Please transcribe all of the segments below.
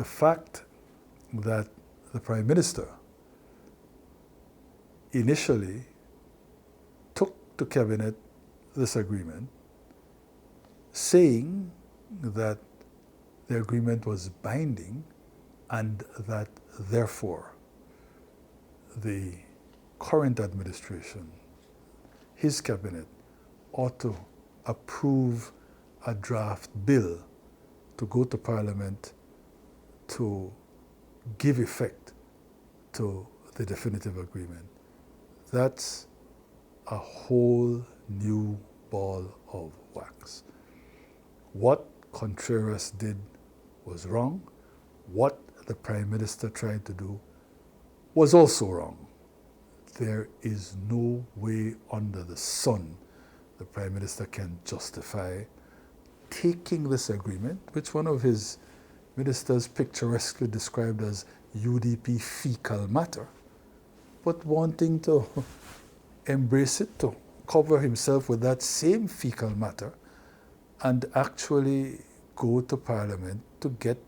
the fact that the Prime Minister initially took to Cabinet this agreement, saying that the agreement was binding and that therefore the current administration, his cabinet, ought to approve a draft bill to go to Parliament to give effect to the definitive agreement. That's a whole new ball of wax. What Contreras did was wrong. What the Prime Minister tried to do was also wrong. There is no way under the sun the Prime Minister can justify taking this agreement, which one of his ministers picturesquely described as UDP fecal matter, but wanting to embrace it, to cover himself with that same fecal matter, and actually go to Parliament to get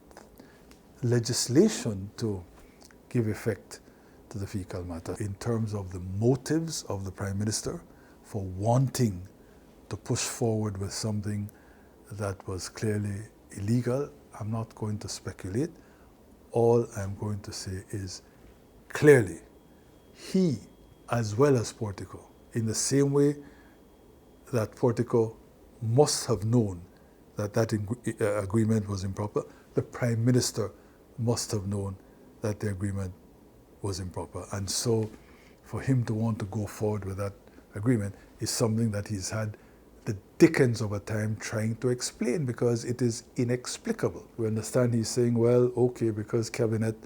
legislation to give effect to the fecal matter. In terms of the motives of the Prime Minister for wanting to push forward with something that was clearly illegal, I'm not going to speculate. All I'm going to say is clearly he, as well as Portico, in the same way that Portico must have known that that agreement was improper, the Prime Minister must have known that the agreement was improper. And so for him to want to go forward with that agreement is something that he's had the dickens of a time trying to explain, because it is inexplicable. We understand he's saying, well, okay, because Cabinet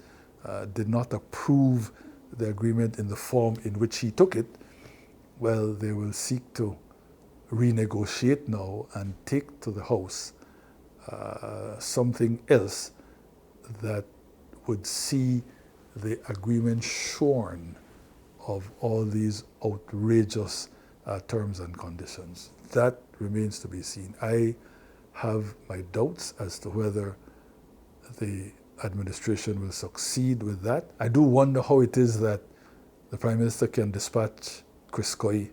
did not approve the agreement in the form in which he took it, well, they will seek to renegotiate now and take to the House something else that would see the agreement shorn of all these outrageous terms and conditions. That remains to be seen. I have my doubts as to whether the administration will succeed with that. I do wonder how it is that the Prime Minister can dispatch Chris Coy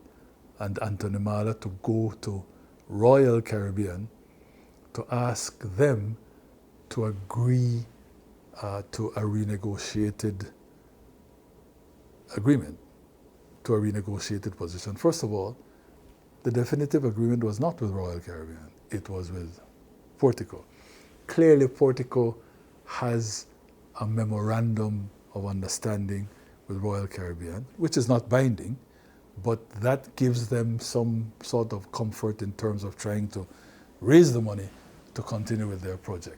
and Anthony Marler to go to Royal Caribbean to ask them to agree to a renegotiated agreement, to a renegotiated position. First of all, the definitive agreement was not with Royal Caribbean, it was with Portico. Clearly, Portico has a memorandum of understanding with Royal Caribbean, which is not binding, but that gives them some sort of comfort in terms of trying to raise the money to continue with their project.